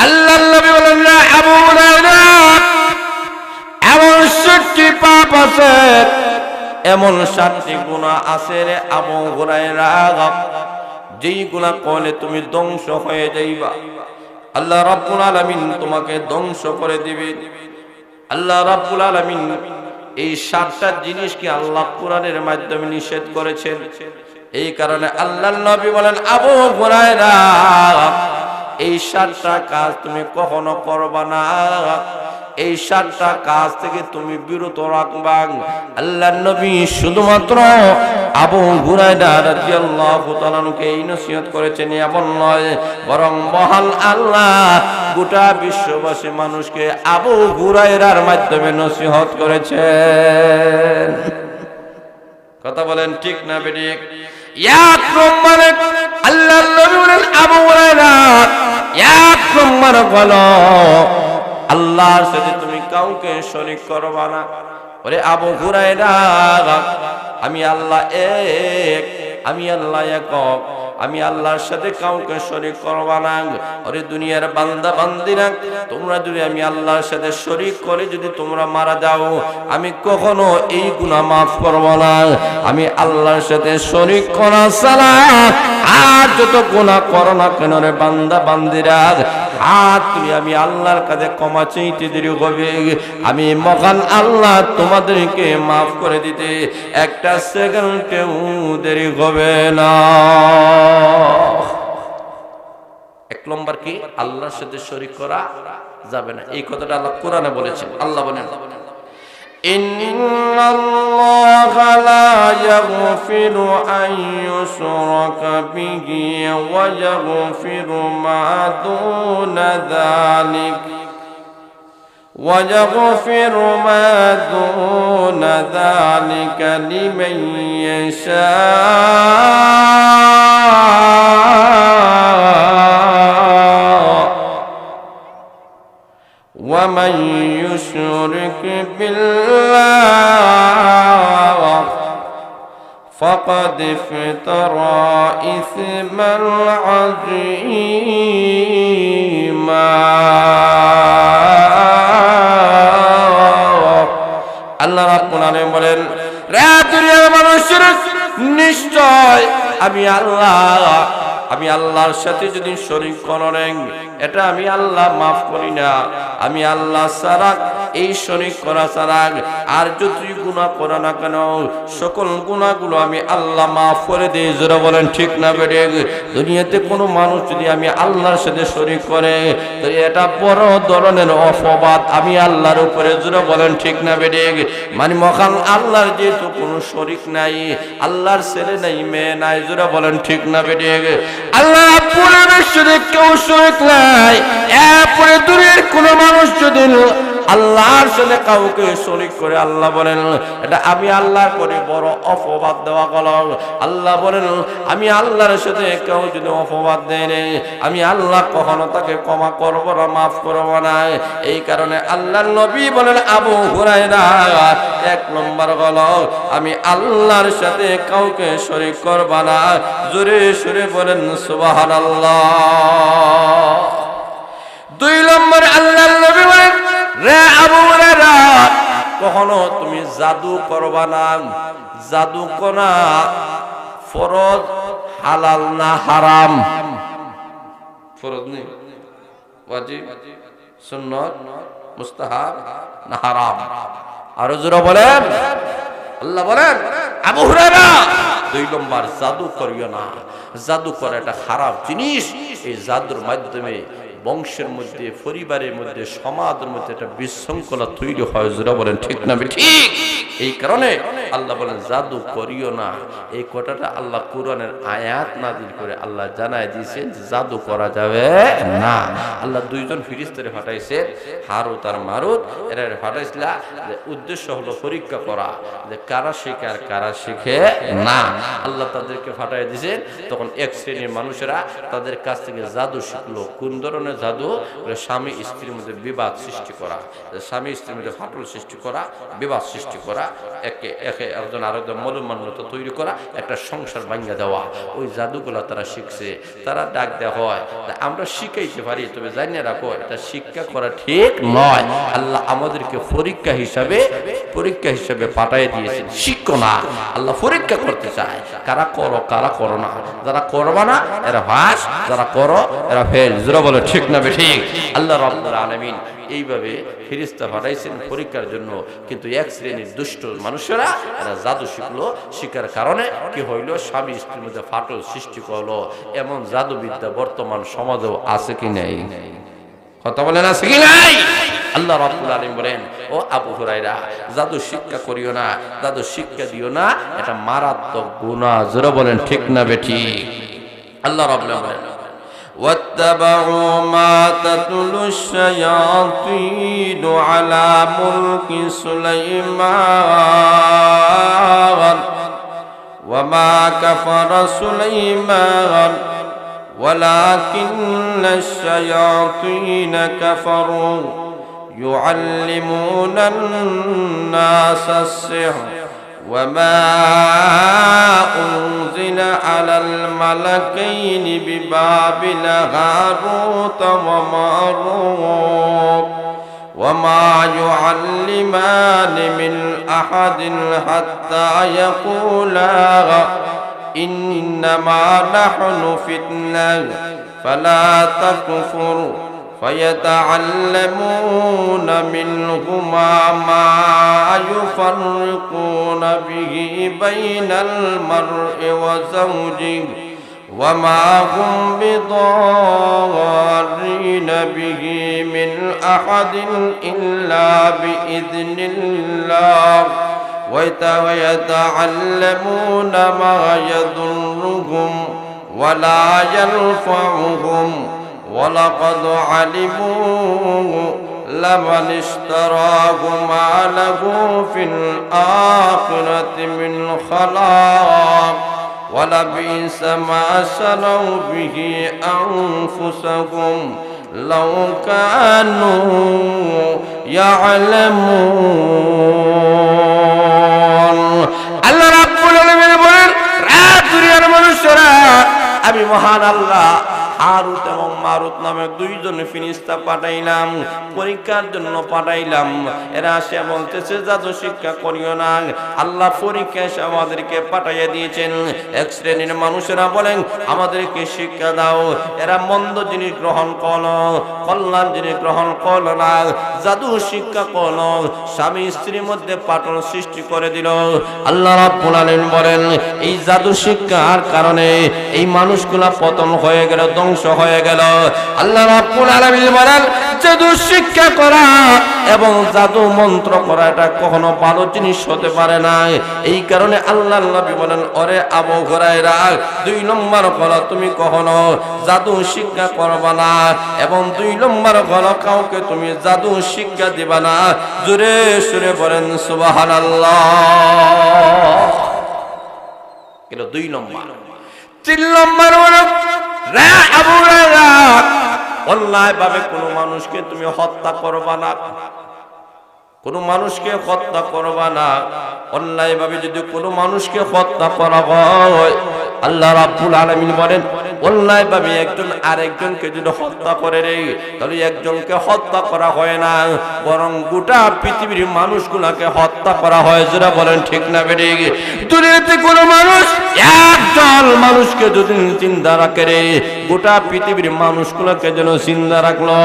আল্লাহর নবী বলেন, না আবু হুরায়রা, এমন 7টি পাপ আছে, এমন 7টি গুনাহ আছে রে আবু হুরায়রা, যেই গুনাহ করলে তুমি ধ্বংস হয়ে যাইবা। আল্লাহ রাব্বুল আলামিন তোমাকে ধ্বংস করে দিবে। আল্লাহ রাব্বুল আলামিন এই 7টা জিনিসকে আল্লাহ কোরআনের মাধ্যমে নিষেধ করেছেন। এই কারণে আল্লাহর নবী বলেন, আবু হুরায়রা, এই 7টা কাজ তুমি কখনো করবা না। এই 7টা কাজ থেকে তুমি বিরত রাখবা। আল্লাহর নবী শুধুমাত্র আবু হুরায়রা রাদিয়াল্লাহু তাআলাকে এই নসিহত করেছেন এমন নয়, বরং মহান আল্লাহ গোটা বিশ্ববাসী মানুষকে আবু হুরায়রার মাধ্যমে নসিহত করেছেন। কথা বলেন ঠিক না বেঠিক? এক নম্বরে আল্লাহর নবী বলেন আবু হুরায়রা এক নম্বর হলো আল্লাহর সাথে তুমি কাউকে শরীক করবা না। ওরে আবু হুরায়রা, আমি আল্লাহ এক, আমি আল্লাহ একক, আমি আল্লাহর সাথে কাউকে শরীক করবা না। ওরে দুনিয়ার বান্দা বান্দিরা, তোমরা যদি আমি আল্লাহর সাথে শরীক করে যদি তোমরা মারা যাও, আমি কখনো এই গুনাহ মাফ করব না। আমি আল্লাহর সাথে শরীক করা ছাড়া আর যত গুনাহ করো না কেন রে বান্দা বান্দিরা, আর তুমি আমি আল্লাহর কাছে ক্ষমা চাইতে দেরি হবে। আমি মহান আল্লাহ তোমাদেরকে মাফ করে দিতে একটা সেকেন্ডেও দেরি হবে না। এক নম্বর কি? আল্লাহর সাথে শরীক করা যাবে না। এই কথাটা আল্লাহ কোরআনে বলেছেন। আল্লাহ বলেন ইন্নাল্লাহা লা ইয়াগফিরু আন ইউশরাকা বিহি ওয়া ইয়াগফিরু মা দুনা যালিক وَيَغْفِرُ مَا دُونَ ذَلِكَ لِمَن يَشَاءُ وَمَن يُشْرِكْ بِاللَّهِ فَقَدِ افْتَرَى إِثْمًا عَظِيمًا। আল্লাহ রাব্বুল আলামিন বলেন, রে দুনিয়ার মানুষের, নিশ্চয় আমি আল্লাহর সাথে যদি শরীক করেন, এটা আমি আল্লাহ মাফ করি না। আমি আল্লাহ ছাড়া এই শরীক করা ছাড়া আর যতই গুনাহ করো না কেন সকল গুনাহগুলো আমি আল্লাহ মাফ করে দিই। যারা বলেন ঠিক না বেঠিক? দুনিয়াতে কোনো মানুষ যদি আমি আল্লাহর সাথে শরীক করে তো এটা বড় ধরনের অপবাদ আমি আল্লাহর উপরে। যারা বলেন ঠিক না বেঠিক? মানে মহান আল্লাহর যেহেতু কোনো শরীক নাই, আল্লাহর ছেলে নাই, মেয়ে নাই। যারা বলেন ঠিক না বেঠিক? আল্লাহ পুরো বিশ্বে কেউ শরীক নাই। এরপরে দূরের কোনো মানুষ যদি আল্লাহর সাথে কাউকে শরীক করে, আল্লাহ বলেন এটা আমি আল্লাহর করে বড় অপবাদ দেওয়া গেল। আল্লাহ বলেন আমি আল্লাহর সাথে কেউ যদি অপবাদ দেয়, আমি আল্লাহ কখনো তাকে ক্ষমা করবো না, মাফ করবো না। এই কারণে আল্লাহর নবী বলেন আবু হুরায়রা এক নম্বর হল আমি আল্লাহর সাথে কাউকে শরীক করবা না। জোরে সুরে বলেন সুবহানাল্লাহ। দুই নম্বর আল্লাহর নবী বলেন, রে আবু হুরায়রা, কখনো তুমি জাদু করবা না। জাদু করা ফরজ, হালাল না হারাম? ফরজ নেই, ওয়াজিব, সুন্নাত, মুস্তাহাব না হারাম? আরো জোরে বলেন। আল্লাহ বলেন আবু হুরায়রা দুই নম্বর জাদু করিও না। জাদু করা এটা খারাপ জিনিস। এই জাদুর মাধ্যমে বংশের মধ্যে, পরিবারের মধ্যে, সমাজের মধ্যে একটা বিশৃঙ্খলা তৈরি হয়। যারা বলেন ঠিক না ঠিক? এই কারণে আল্লাহ বলেন জাদু করিও না। এই কথাটা আল্লাহ কোরআনের আয়াত নাযিল করে আল্লাহ জানায় দিয়েছেন জাদু করা যাবে না। আল্লাহ দুইজন ফেরেশতারে পাঠাইছে, হারুত আর মারুত। এরা পাঠাইছিল যে উদ্দেশ্য হলো পরীক্ষা করা যে কারা শিখে আর কারা শিখে না। আল্লাহ তাদেরকে পাঠাই দিয়েছেন। তখন এক শ্রেণীর মানুষেরা তাদের কাছ থেকে জাদু শিখলো। কোন ধরনের জাদু? স্বামী স্ত্রীর মধ্যে বিবাদ সৃষ্টি করা, স্বামী স্ত্রীর মধ্যে ফাটল সৃষ্টি করা, বিবাদ সৃষ্টি করা, একে একে একজন আরেকজন মলমান্যতা তৈরি করা, একটা সংসার ভাঙা দেওয়া। ওই জাদুগুলা তারা শিখছে। তারা ডাক দেওয়া হয় আমরা শিখাইতে পারি, তবে জানিয়ে রাখো এটা শিক্ষা করা ঠিক নয়। আল্লাহ আমাদেরকে পরীক্ষা হিসাবে পাঠিয়ে দিয়েছেন। শিখো না, আল্লাহ পরীক্ষা করতে চায় কারা করো কারা করো না। যারা করবা না এরা পাস, যারা করো এরা ফেল। যারা বলে ঠিক না ঠিক? আল্লাহ রাব্বুল আলামিন এইভাবে ফেরেশতা পাঠাইছেন পরীক্ষার জন্য। কিন্তু এক শ্রেণীর দুষ্ট মানুষেরা এরা জাদু শিখলো। শিখার কারণে কি হইল? স্বামী স্ত্রীর মধ্যে ফাটল সৃষ্টি করলো। এমন জাদুবিদ্যা বর্তমান সমাজেও আছে কি নাই? কথা বলেন আছে কি নাই? আল্লাহ রাব্বুল আলামিন বলেন ও আবু হুরায়রা, জাদু শিক্ষা করিও না, জাদু শিক্ষা দিও না, এটা মারাত্মক গুনাহ। যারা বলেন ঠিক না বেঠিক? আল্লাহ রাব্বুল আলামিন বলেন واتبعوا ما تتلو الشياطين على ملك سليمان وما كفر سليمان ولكن الشياطين كفروا يعلمون الناس السحر وما أنزل على الملكين ببابل هاروت وماروت وما يعلمان من أحد حتى يقولا إنما نحن فتنة فلا تكفر فيتعلمون منهما ما يفرقون به بين المرء وزوجه وما هم بضارين به من أحد إلا بإذن الله ويتعلمون ما يضرهم ولا ينفعهم ولقد علموا لمن اشتراه ما له في الآخرة من خلاق ولبئس ما شروا به أنفسهم لو كانوا يعلمون الله رب العالمين বলেন রাত দুনিয়ার মানুষরা আমি মহান আল্লাহ হারুত এবং মারুত নামে দুইজন ফেরেশতা পাঠাইলাম, পরীক্ষার জন্য পাঠাইলাম। এরা সে বলতেছে জাদু শিক্ষা করিও না, আল্লাহ পরীক্ষা এসে আমাদেরকে পাঠাইয়া দিয়েছেন। এক শ্রেণীর মানুষেরা বলেন আমাদেরকে শিক্ষা দাও, এরা মন্দ জিনিস গ্রহণ করলো, কল্যাণ জিনিস গ্রহণ করলো না, জাদু শিক্ষা করলো, স্বামী স্ত্রীর মধ্যে পাটন সৃষ্টি করে দিল। আল্লাহ রাব্বুল আলামিন বলেন এই জাদু শিক্ষার কারণে এই মানুষগুলা পতন হয়ে গেল, ধ্বংস হয়ে গেল। আল্লাহ রাব্বুল আলামিন বলেন জাদু শিক্ষা করা এবং জাদু মন্ত্র করা এটা কখনো ভালো জিনিস হতে পারে না। এই কারণে আল্লাহর নবী বলেন ওরে আবু হুরায়রা, 2 নম্বর হলো তুমি কখনো জাদু শিক্ষা করবা না এবং 2 নম্বর হলো কাউকে তুমি জাদু শিক্ষা দিবা না। জোরে সুরে বলেন সুবহানাল্লাহ। এটা 2 নম্বর। 3 নম্বর হলো রা আবু হুরায়রা, অন্যায় ভাবে কোনো মানুষকে তুমি হত্যা করবা না, কোনো মানুষকে হত্যা করবা না। অন্যায় ভাবে যদি কোনো মানুষকে হত্যা করা হয়, আল্লাহ রাব্বুল আলামিন বলেন অন্যায় ভাবে একজন আরেকজনকে যদি হত্যা করে রে, তাহলে একজনকে হত্যা করা হয় না, বরং গোটা পৃথিবীর মানুষগুলোকে হত্যা করা হয়। যারা বলেন ঠিক না বেড়ে দুনিয়াতে কোনো মানুষ একজন মানুষকে যদি চিন্তা রাখে রে, গোটা পৃথিবীর মানুষগুলোকে যেন চিন্তা রাখলো।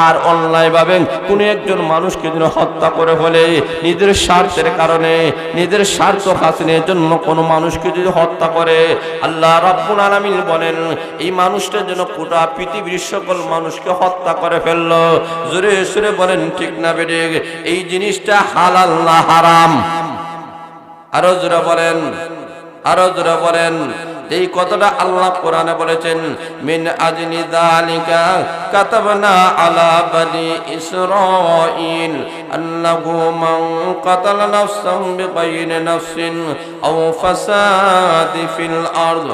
আর অন্যায় ভাবে কোনো একজন মানুষকে যেন হত্যা করে ফেলে, নিজের স্বার্থের কারণে, নিজের স্বার্থ হাসিলের জন্য কোনো মানুষকে যদি হত্যা করে, আল্লাহ রাব্বুল আলামিন বলেন এই মানুষটার জন্য গোটা পৃথিবীর সকল মানুষকে হত্যা করে ফেললো। জোরে সুরে বলেন ঠিক না বেড়ে এই জিনিসটা হালাল না হারাম? আরো জোরে বলেন, আরো জোরে বলেন। এই কথাটা আল্লাহ কোরআনে বলেছেন মিন আজলি যালিকা কাতাবনা আলা বনি ইসরাঈল আন্নাহু মান কাতালা নাফসান বিগাইরি নাফসিন আও ফাসাদি ফিল আরদ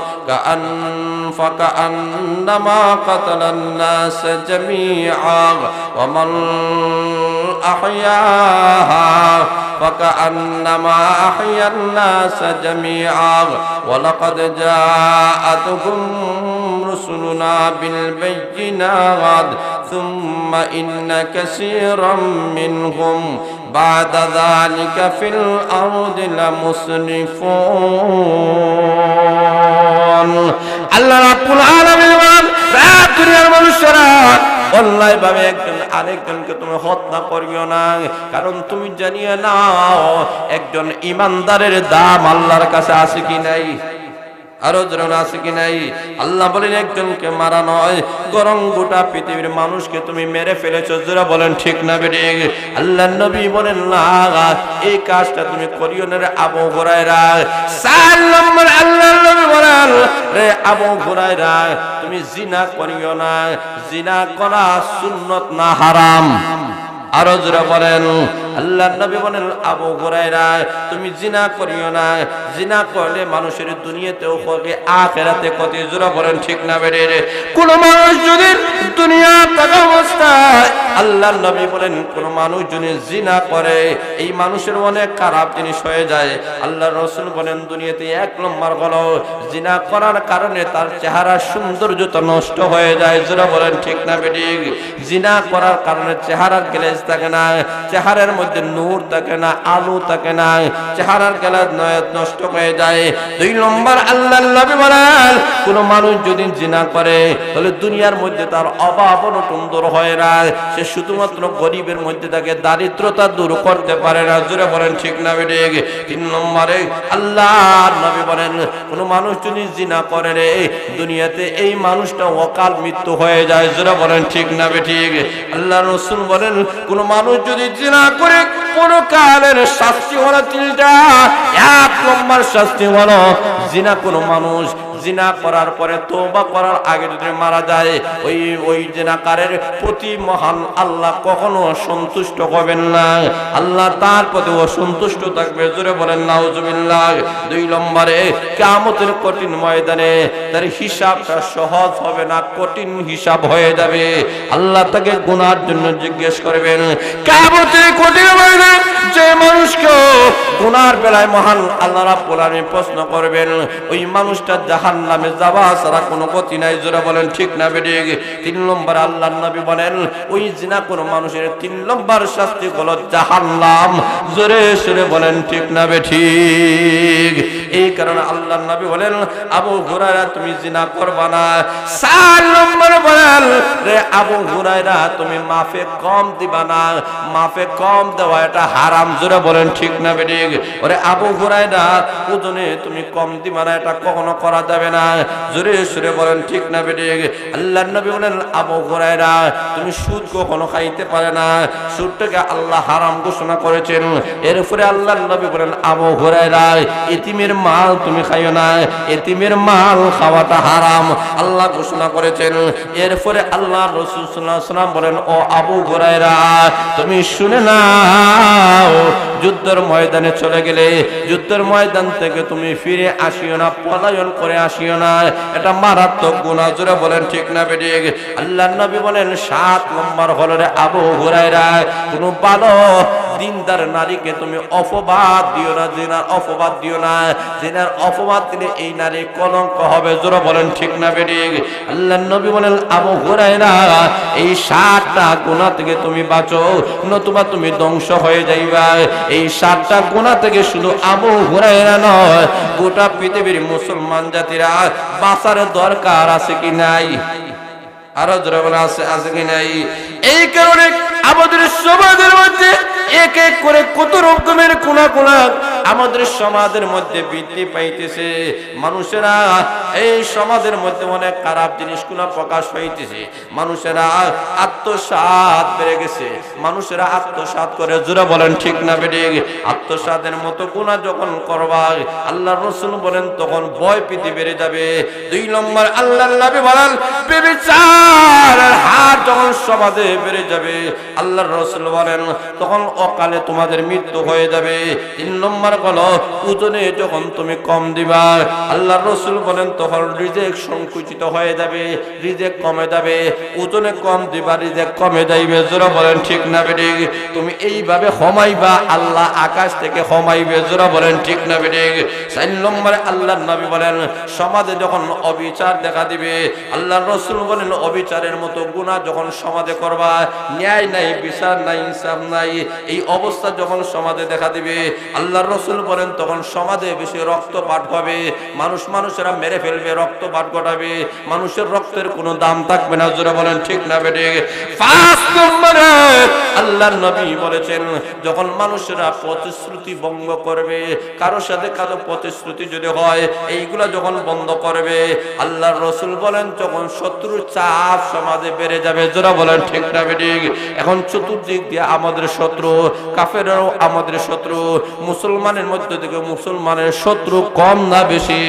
কাআন্নামা কাতালান নাস জামিআ ওয়া মান আহইয়াহা فكأنما أحيا الناس جميعا ولقد جاءتهم رسلنا بالبينات ثم إن كثيرا منهم بعد ذلك في الأرض لمسرفون الله رب العالمين দুনিয়ার মানুষরা অন্যায় ভাবে একজন আরেকজনকে তুমি হত্যা করিও না, কারণ তুমি জানিয়ে নাও একজন ইমানদারের দাম আল্লাহর কাছে আছে কি নাই। আরো জন আছে কি নাই? আল্লাহ বলেন একজনকে মারা নয়, বরং গোটা পৃথিবীর মানুষকে তুমি মেরে ফেলেছো। যারা বলেন ঠিক না বেঠিক? আল্লাহর নবী বলেন না, এই কাজটা তুমি করিও না রে আবু হুরায়রা। 4 নম্বর আল্লাহর নবী বলেন, রে আবু হুরায়রা তুমি জিনা করিও না, জিনা করা সুন্নাত না হারাম। আরো জোরে বলেন। আল্লাহর নবী বলেন আবু হুরায়রা তুমি জিনা করিও না, জিনা করলে মানুষের দুনিয়াতেও ক্ষতি আখিরাতে ক্ষতি। জোরে বলেন ঠিক না বেঠিক? কোন মানুষ যদি দুনিয়া থাকা অবস্থায় আল্লাহর নবী বলেন কোন মানুষ যদি জিনা করে এই মানুষের অনেক খারাপ জিনিস হয়ে যায়। আল্লাহর রাসূল বলেন দুনিয়াতে 1 নম্বর হলো জিনা করার কারণে তার চেহারার সৌন্দর্যতা নষ্ট হয়ে যায়। জোরে বলেন ঠিক না বেঠিক? জিনা করার কারণে চেহারার গ্লেজ থাকে না, চেহারার মধ্যে নূর থাকে না, আলো থাকে না, চেহারার গ্লেজ নষ্ট হয়ে যায়। 2 নম্বর আল্লাহর নবী বলেন কোন মানুষ যদি জিনা করে তাহলে দুনিয়ার মধ্যে তার অভাব অনটন দূর হয় না, সে শুধুমাত্র গরিবের মধ্যে তাকে দারিদ্রতা দূর করতে পারে না। জোরে বলেন ঠিক না বেঠিক? 3 নম্বরে আল্লাহর নবী বলেন কোন মানুষ যদি জিনা করে রে দুনিয়াতে এই মানুষটা অকাল মৃত্যু হয়ে যায়। জোরে বলেন ঠিক না বেঠিক? আল্লাহর রাসূল বলেন কোন মানুষ যদি জিনা করে পরকালের শাস্তি হলো 3টা। 1 নম্বর শাস্তি হলো জিনা কোন মানুষ জিনা করার পরে তওবা করার আগে যদি মারা যায় ওই জিনাকারের প্রতি মহান আল্লাহ কখনো সন্তুষ্ট হবেন না, আল্লাহ তার প্রতি অসন্তুষ্ট থাকবে। জোরে বলেন নাউজুবিল্লাহ। 2 নম্বরে কিয়ামতের কঠিন ময়দানে তার হিসাবটা সহজ হবে না, কঠিন হিসাব হয়ে যাবে। আল্লাহ তাকে গুনার জন্য জিজ্ঞেস করবেন। কিয়ামতের কঠিন ময়দানে যে মানুষকে গুনার বেলায় মহান আল্লাহ রাব্বুল আলামিন প্রশ্ন করবেন ওই মানুষটা জাহান্নামে যাওয়া ছাড়া কোনো গতি নাই। জোরে বলেন ঠিক না বেঠিক? 3 নম্বর আল্লাহর নবী বলেন ওই জিনা কোন মানুষের 3 নম্বর শাস্তি হলো জাহান্নাম। জোরে সুরে বলেন ঠিক না বেঠিক? এই কারণে আল্লাহর নবী বলেন আবু হুরায়রা তুমি জিনা করবা না। 4 নম্বর বলেন রে আবু হুরায়রা তুমি মাফে কম দিবা না, মাফে কম দেওয়া এটা হারাম। জোরে বলেন ঠিক না বেঠিক? ওরে আবু হুরায়রা ওজনে তুমি কম দিবা না, এটা কখনো করা যাবে না। জোরে সুরে বলেন ঠিক না বেঠিক? আল্লাহর নবী বলেন আবু হুরায়রা তুমি সুদ কখনো খাইতে পারে না, সুদটাকে আল্লাহ হারাম ঘোষণা করেছেন। এরপরে আল্লাহর নবী বলেন আবু হুরায়রা এতিমের মাল তুমি খাইও না, এতিমের মাল খাওয়াটা হারাম আল্লাহ ঘোষণা করেছেন। এরপরে আল্লাহর রাসূল সাল্লাল্লাহু আলাইহি ওয়াসাল্লাম বলেন ও আবু হুরায়রা তুমি শুনে নাও, যুদ্ধের ময়দানে চলে গেলে যুদ্ধের ময়দান থেকে তুমি ফিরে আসিও না, পলায়ন করে আসিও না, এটা মারাত্মক গুনাহ। জোরে বলেন ঠিক না বেঠিক? আল্লাহর নবী বলেন 7 নম্বর হলো রে আবু হুরায়রা কোন ভালো দিনদার নারীকে তুমি অপবাদ দিও না, জিনার অপবাদ দিও না, জিনার অপবাদ দিলে এই নারী কলঙ্ক হবে। জোরে বলেন ঠিক না বেঠিক? আল্লাহর নবী বলেন আবু হুরায়রা এই 7টা গুনাহ থেকে তুমি বাঁচো, নতুবা তুমি ধ্বংস হয়ে যাইবা। এই 7টা গুনাহ থেকে শুধু আবু হুরায়রা নয় গোটা পৃথিবীর মুসলমান জাতিরা বাঁচার দরকার আছে কি নাই? আরো জোরে বলে আছে কি নাই? এই কারণে আমাদের সমাজের মধ্যে এক এক করে কত রকমের কোনা আমাদের সমাজের মধ্যে বৃদ্ধি পাইতেছে। মানুষেরা এই সমাজের মধ্যে অনেক খারাপ জিনিসগুলো প্রকাশ হইতেছে। মানুষেরা আত্মসাৎ বেড়ে গেছে, মানুষেরা আত্মসাৎ করে। জোরে বলেন ঠিক না বেঠিক? আত্মসাতের মতো গুনাহ যখন করবা আল্লাহর রাসূল বলেন তখন ভয় ভীতি বেড়ে যাবে। 2 নম্বর আল্লাহর নবী বলেন ব্যভিচারের হার যখন সমাজে বেড়ে যাবে আল্লাহর রাসূল বলেন তখন অকালে তোমাদের মৃত্যু হয়ে যাবে। 3 নম্বর হলো ওজনে যখন তুমি কম দিবা আল্লাহর রাসূল বলেন তখন রিজিক সংকুচিত হয়ে যাবে, রিজিক কমে যাবে। ওজনে কম দিবা, রিজিক কমে যাইবে। জোরে বলেন ঠিক না বেঠিক? তুমি এইভাবে কমাইবা আল্লাহ আকাশ থেকে কমাইবে। জোরে বলেন ঠিক না বেঠিক? 4 নম্বরে আল্লাহর নবী বলেন সমাজে যখন অবিচার দেখা দিবে আল্লাহর রাসূল বলেন অবিচারের মতো গুনাহ যখন যখন সমাজে করবা, ন্যায় নাই, বিচার নাই, ইনসাফ নাই, এই অবস্থা যখন সমাজে দেখা দিবে, আল্লাহর রাসূল বলেন তখন সমাজে বেশি রক্তপাত হবে, মানুষেরা মেরে ফেলবে, রক্তপাত ঘটাবে, মানুষের রক্তের কোনো দাম থাকবে না। জোরে বলেন ঠিক না বেঠিক? 5 নম্বরে আল্লাহর নবী বলেছেন যখন মানুষেরা প্রতিশ্রুতি ভঙ্গ করবে, কারোর সাথে কারো প্রতিশ্রুতি যদি হয়, এইগুলা যখন বন্ধ করবে, আল্লাহর রাসূল বলেন তখন শত্রুর চাপ সমাজে বেড়ে যাবে। জোরে বলেন ঠিক না বেঠিক? এখন চতুর্দিক দিয়ে আমাদের শত্রু, কাফেররাও আমাদের শত্রু, মুসলমানের মধ্যে থেকে মুসলমানের শত্রু কম না বেশি?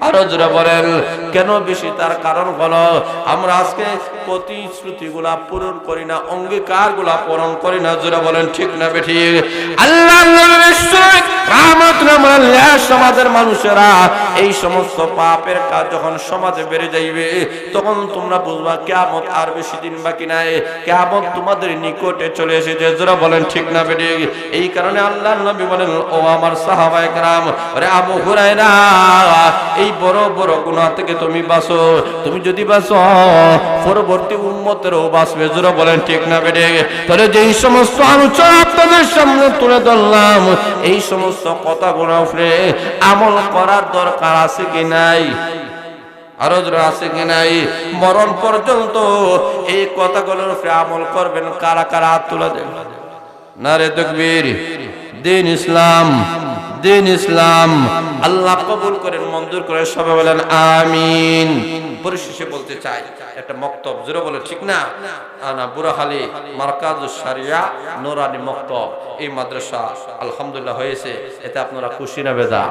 আরো জোরে বলেন কেন বেশি? তার কারণ হলো আমরা আজকে প্রতিশ্রুতিগুলা পূরণ করি না, অঙ্গীকারগুলা পূরণ করি না। জোরে বলেন ঠিক না বেঠিক? আল্লাহর নবীর সমাজের মানুষেরা এই সমস্ত পাপের কাজ যখন সমাজে বেড়ে যাইবে, তখন তোমরা বুঝবা কিয়ামত আর বেশি দিন বাকি নাই, কিয়ামত তোমাদের নিকটে চলে এসেছে। জোরে বলেন ঠিক না বেঠিক? এই কারণে আল্লাহর নবী বলেন, ও আমার সাহাবায়ে কেরাম, আরে আবু হুরায়রা, এই বড় বড় গুনাহ থেকে তুমি বাঁচো। তুমি যদি বাঁচো, পরবর্তী উম্মতেরও বাঁচবে। জোরে বলেন ঠিক না বেঠিক? তাহলে যেই সমস্ত আলোচনা আপনাদের সামনে তুলে ধরলাম, এই সমস্ত কথাগুলোর উপরে আমল করার দরকার আছে কি নাই? আরো জোরে আছে কি নাই? মরণ পর্যন্ত এই কথাগুলোর উপরে আমল করবেন কারা কারা? হাত তুলে দেন। নারে তাকবীর! দিন ইসলাম, দিন ইসলাম আল্লাহ কবুল করেন, মঞ্জুর করেন। সবাই বলেন আমিন। পরিশেষে বলতে চাই একটা মক্তব, জোরে বলে ঠিক না, আনা বুড়াখালী মারকাজুস শরিয়া নুরানি মক্তব, এই মাদ্রাসা আলহামদুলিল্লাহ হয়েছে। এতে আপনারা খুশি না বেজার?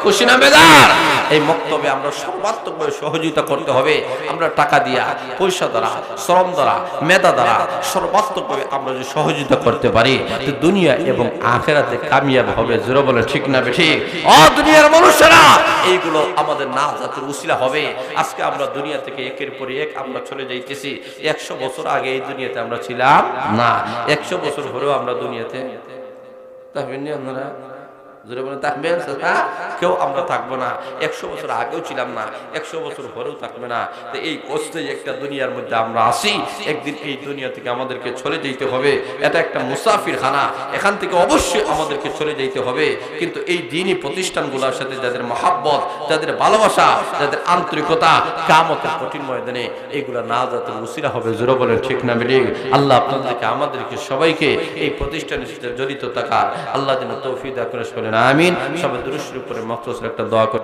খুশি না বেজার? এই মক্তবে আমরা সর্বাত্মকভাবে সহযোগিতা করতে হবে। আমরা টাকা দিয়া, পয়সা দ্বারা, শ্রম দ্বারা, মেধা দ্বারা সর্বাত্মকভাবে আমরা যদি সহযোগিতা করতে পারি, তো দুনিয়া এবং আখিরাতে কামিয়াব হবে। জোরে বলে ঠিক না বেঠিক? ও দুনিয়ার মানুষেরা, এইগুলো আমাদের নাজাতের উসিলা হবে। আজকে আমরা দুনিয়া থেকে একের পর এক আমরা চলে যাইতেছি। 100 বছর আগে এই দুনিয়াতে আমরা ছিলাম না, 100 বছর পরেও আমরা দুনিয়াতে থাকবেন না। আপনারা জোরে বলে থাকবেন? কেউ আমরা থাকবো না। 100 বছর আগেও ছিলাম না, 100 বছর পরেও থাকবে না। তো এই কষ্টে একটা দুনিয়ার মধ্যে আমরা আসি, একদিন এই দুনিয়া থেকে আমাদেরকে চলে যেতে হবে। এটা একটা মুসাফির খানা, এখান থেকে অবশ্যই আমাদেরকে চলে যেতে হবে। কিন্তু এই দ্বীনি প্রতিষ্ঠানগুলোর সাথে যাদের মহাব্বত, যাদের ভালোবাসা, যাদের আন্তরিকতা, কিয়ামতের কঠিন ময়দানে এইগুলা নাজাতের উসিলা হবে। জোরে বলেন ঠিক না বেঠিক? আল্লাহ আপনাদেরকে, আমাদেরকে সবাইকে এই প্রতিষ্ঠানের সাথে জড়িত থাকার আল্লাহ যেন তৌফিক দান করে। আমিন। সবাই দুরূদ শরীফ পড়ে মখসুস একটা দোয়া করে।